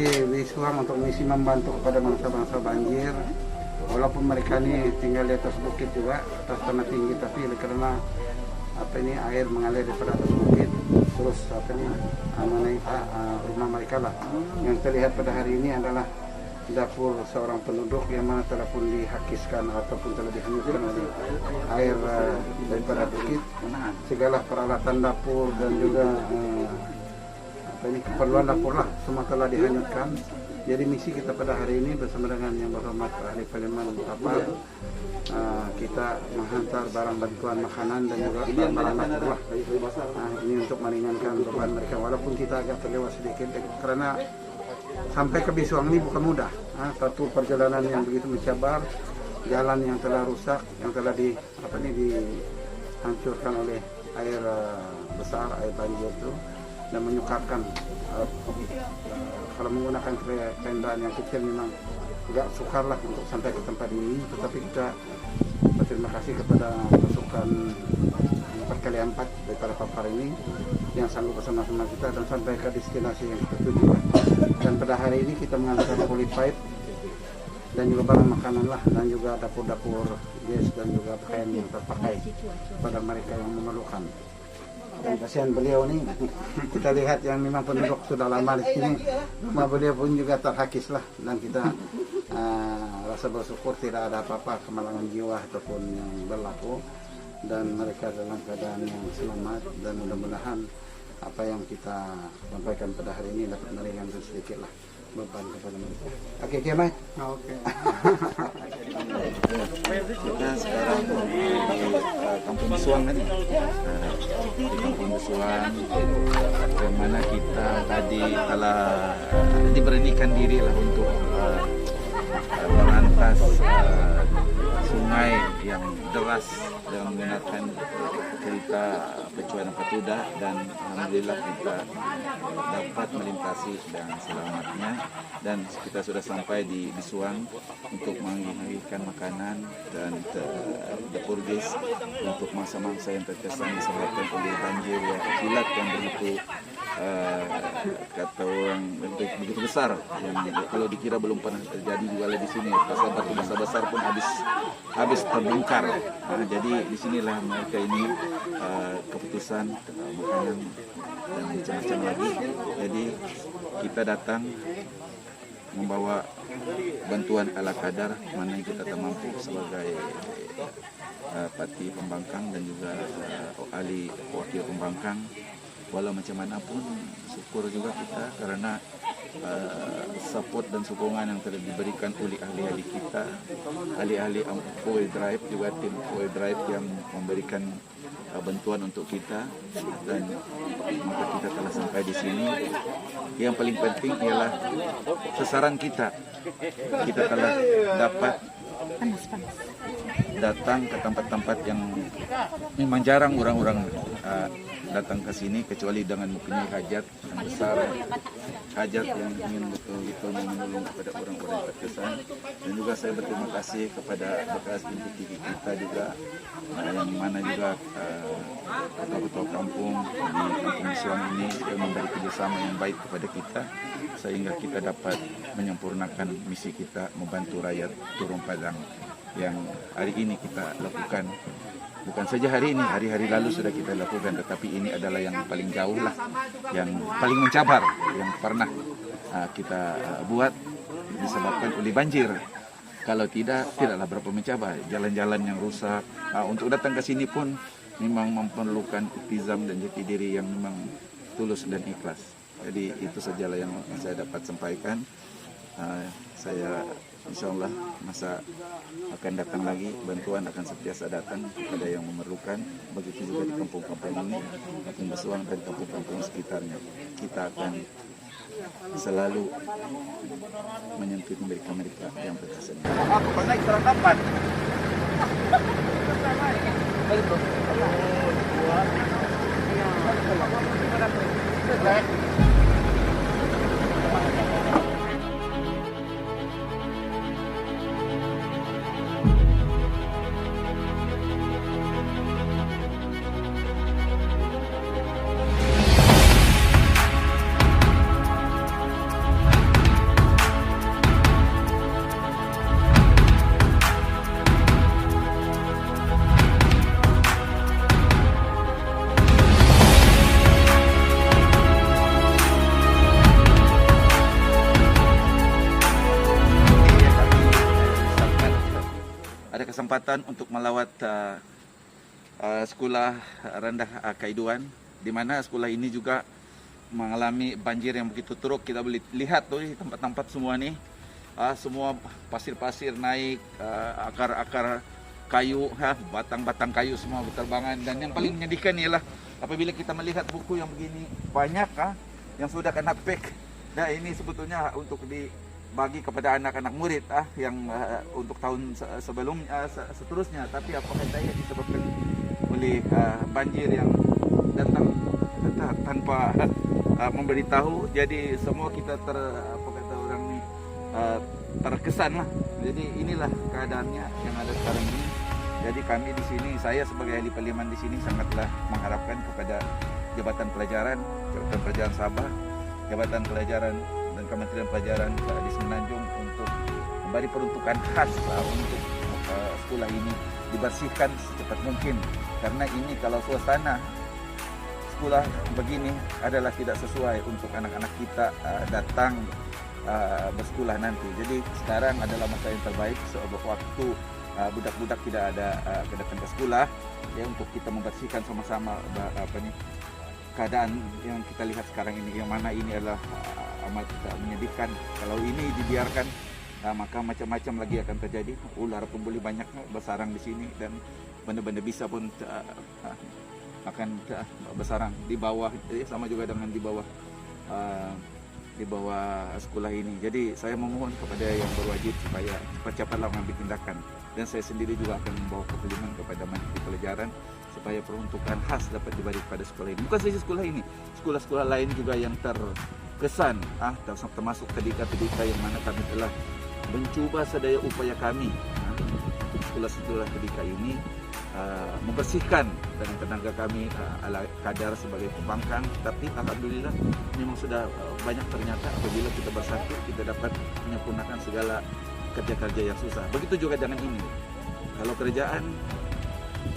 Bisuang untuk misi membantu kepada bangsa-bangsa banjir. Walaupun mereka ini tinggal di atas bukit juga, atas tanah tinggi, tapi karena air mengalir daripada atas bukit, terus menimpa rumah mereka lah. Yang terlihat pada hari ini adalah dapur seorang penduduk yang mana telah pun dihakiskan ataupun telah dihanyutkan oleh air daripada bukit. Segala peralatan dapur dan juga keperluan dapur lah semua telah dihanyutkan. Jadi misi kita pada hari ini bersama dengan yang berhormat ahli parlemen kita menghantar barang bantuan makanan dan juga barang dapur lah. Ini untuk meringankan beban mereka, walaupun kita agak terlewat sedikit karena sampai ke Bisuang ini bukan mudah. Satu perjalanan yang begitu mencabar, jalan yang telah rusak, yang telah dihancurkan oleh air besar, air banjir itu, dan menyukarkan. Kalau menggunakan kendaraan yang kecil memang agak sukar lah untuk sampai ke tempat ini, tetapi kita berterima kasih kepada pasukan 4x4 daripada Papar ini yang sanggup bersama-sama kita dan sampai ke destinasi yang kita tuju. Dan pada hari ini kita mengantarkan polypipe dan juga barang makanan lah, dan juga dapur-dapur gas dan juga pakaian yang terpakai pada mereka yang memerlukan. Dan kasihan beliau nih, kita lihat yang memang penduduk sudah lama di sini, rumah beliau pun juga terhakis lah, dan kita rasa bersyukur tidak ada apa-apa kemalangan jiwa ataupun yang berlaku, dan mereka dalam keadaan yang selamat, dan mudah-mudahan apa yang kita sampaikan pada hari ini dapat meringankan sedikit lah beban kepada mereka. Oke, Kiamai? Oke. Kita sekarang di Kampung Bisuang kan? Di Kampung Bisuang, yang mana kita tadi telah diberanikan diri lah untuk merantas sungai yang deras dengan menggunakan kereta pecuan Patuda, dan alhamdulillah kita dapat melintasi dan selamatnya, dan kita sudah sampai di Bisuang untuk mengirimkan makanan dan dapur gas untuk mangsa-mangsa yang terkesan disebabkan oleh banjir yang kilat yang begitu kata orang begitu besar, yang kalau dikira belum pernah terjadi juga di sini. Pasal batu besar pun habis terbongkar. Jadi disinilah mereka ini keputusan makanan dan macam-macam lagi. Jadi kita datang membawa bantuan ala kadar mana yang kita tak mampu sebagai Pati Pembangkang dan juga ahli wakil Pembangkang. Walau macam mana pun syukur juga kita karena support dan sokongan yang telah diberikan oleh ahli-ahli kita, ahli-ahli Foil Drive, juga tim Foil Drive yang memberikan bantuan untuk kita, dan maka kita telah sampai di sini. Yang paling penting ialah sasaran kita telah dapat datang ke tempat-tempat yang memang jarang orang-orang datang ke sini, kecuali dengan mempunyai hajat yang besar, hajat yang ingin betul-betul menolong kepada orang-orang terkesan. Dan juga saya berterima kasih kepada bekas individu kita juga, yang mana juga ketua-ketua kampung di Kampung Bisuang ini yang memberi kerjasama yang baik kepada kita, sehingga kita dapat menyempurnakan misi kita membantu rakyat Turun Padang yang hari ini kita lakukan. Bukan saja hari ini, hari-hari lalu sudah kita lakukan, tetapi ini adalah yang paling jauh lah, yang paling mencabar yang pernah kita buat disebabkan oleh banjir. Kalau tidaklah berapa mencabar. Jalan-jalan yang rusak. Untuk datang ke sini pun memang memerlukan iltizam dan jati diri yang memang tulus dan ikhlas. Jadi itu sajalah yang saya dapat sampaikan. Saya InsyaAllah masa akan datang lagi, bantuan akan sentiasa datang kepada yang memerlukan. Begitu juga di kampung-kampung ini, Kampung Bisuang dan kampung-kampung sekitarnya. Kita akan selalu menyentuh mereka-mereka yang berkesan. Aku pernah kurang dapat. berkesempatan untuk melawat sekolah rendah Kaiduan, di mana sekolah ini juga mengalami banjir yang begitu teruk. Kita boleh lihat tuh tempat-tempat semua nih, semua pasir-pasir naik, akar-akar kayu, batang-batang kayu semua berterbangan. Dan yang paling menyedihkan ialah apabila kita melihat buku yang begini banyak yang sudah kena pack. Nah, ini sebetulnya untuk dibagi kepada anak-anak murid yang untuk tahun sebelumnya seterusnya, tapi apakah daya disebabkan oleh banjir yang datang tanpa memberitahu. Jadi semua kita terkesan lah. Jadi inilah keadaannya yang ada sekarang ini. Jadi kami di sini, saya sebagai ahli parlimen di sini sangatlah mengharapkan kepada Jabatan Pelajaran Sabah, Jabatan Pelajaran dan Kementerian Pelajaran di Semenanjung untuk memberi peruntukan khas untuk sekolah ini dibersihkan secepat mungkin. Karena ini kalau suasana sekolah begini adalah tidak sesuai untuk anak-anak kita datang bersekolah nanti. Jadi sekarang adalah masa yang terbaik waktu budak-budak tidak ada datang ke sekolah, ya, untuk kita membersihkan sama-sama keadaan yang kita lihat sekarang ini, yang mana ini adalah amat menyedihkan. Kalau ini dibiarkan, maka macam-macam lagi akan terjadi. Ular pun boleh banyak bersarang di sini, dan benda-benda bisa pun akan bersarang di bawah, sama juga dengan di bawah sekolah ini. Jadi saya memohon kepada yang berwajib supaya cepat-cepatlah mengambil tindakan, dan saya sendiri juga akan membawa kepeliman kepada Menteri Pelajaran supaya peruntukan khas dapat diberi kepada sekolah ini. Bukan saja sekolah ini, sekolah-sekolah lain juga yang terkesan, termasuk tadika-tadika yang mana kami telah mencuba sedaya upaya kami, sekolah-sekolah tadika ini membersihkan dengan tenaga kami ala kadar sebagai pembangkang. Tapi alhamdulillah memang sudah banyak ternyata apabila kita bersatu kita dapat menyempurnakan segala kerja-kerja yang susah. Begitu juga dengan ini. Kalau kerajaan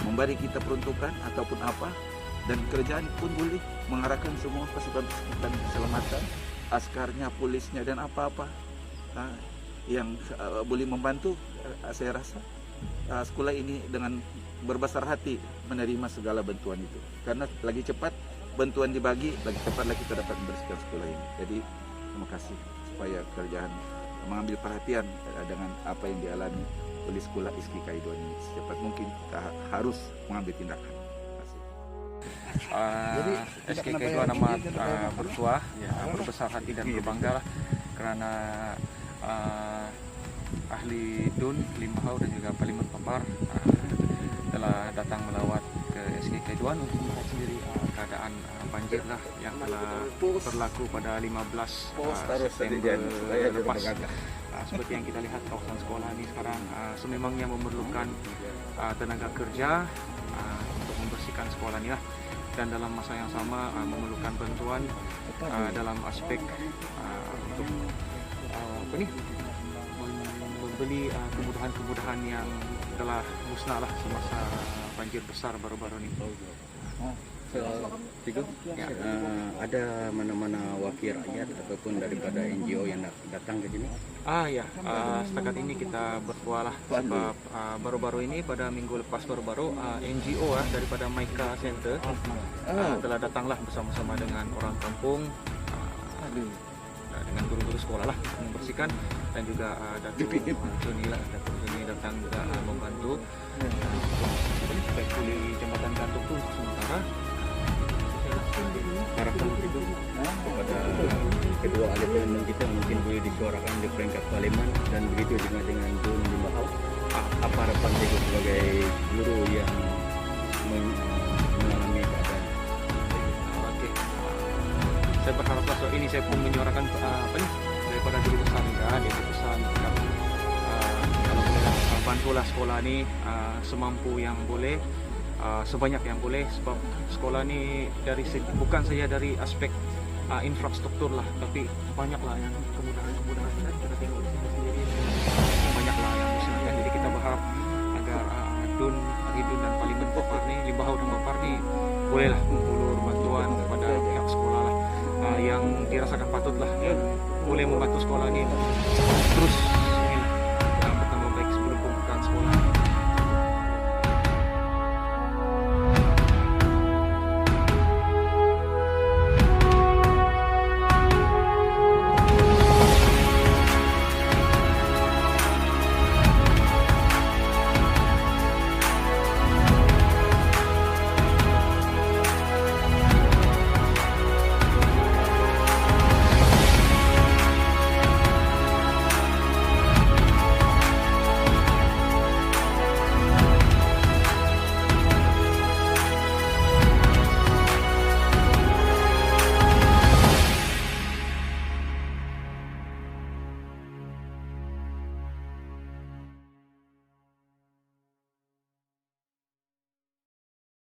memberi kita peruntukan ataupun apa, dan kerajaan pun boleh mengarahkan semua pasukan-pasukan keselamatan, askarnya, polisnya dan apa-apa yang boleh membantu. Saya rasa sekolah ini dengan berbesar hati menerima segala bantuan itu, karena lagi cepat bantuan dibagi, lagi cepatlah kita dapat membersihkan sekolah ini. Jadi terima kasih supaya kerajaan mengambil perhatian dengan apa yang dialami oleh sekolah SK Kaiduan ini. Secepat mungkin kita harus mengambil tindakan. SK Kaiduan amat bertuah, ya, berbesar hati dan berbangga lah, karena ahli DUN Limbahau dan juga Parlimen Papar telah datang melawat ke SK Kaiduan untuk melihat sendiri keadaan banjir lah yang telah berlaku pada 15 September lepas. Seperti yang kita lihat, kawasan sekolah ini sekarang sememangnya memerlukan tenaga kerja untuk membersihkan sekolah ini lah, dan dalam masa yang sama memerlukan bantuan dalam aspek untuk membeli kemudahan-kemudahan yang telah musnah lah semasa banjir besar baru-baru ini. Ya, ada mana-mana wakil rakyat ataupun daripada NGO yang datang ke sini? Setakat ini kita bertuah lah, sebab baru-baru ini pada minggu lepas baru-baru NGO daripada Maika Center telah datanglah bersama-sama dengan orang kampung, dengan guru-guru sekolah lah membersihkan, dan juga Datuk Joni datang juga membantu supaya pulih jembatan gantung tu sementara. Harapan itu kepada kedua ahli parlimen kita mungkin boleh disuarakan di peringkat parlimen, dan begitu juga dengan DUN Limbahau. Apa harapan saya sebagai guru yang mengalami keadaan? Okey, saya berharap soal ini saya pun menyuarakan daripada guru besar dia berpesan kalau boleh bantulah sekolah ni semampu yang boleh, sebanyak yang boleh, sebab sekolah ni bukan saja dari aspek infrastruktur lah, tapi banyaklah yang kemudahan-kemudahan kita tengok di sini sendiri, banyaklah yang disediakan. Jadi kita berharap agar DUN dan Parlimen Papar ni, Limbahau dan Papar ni bolehlah mengulur bantuan kepada pihak sekolah lah, yang dirasakan patutlah boleh membantu sekolah ni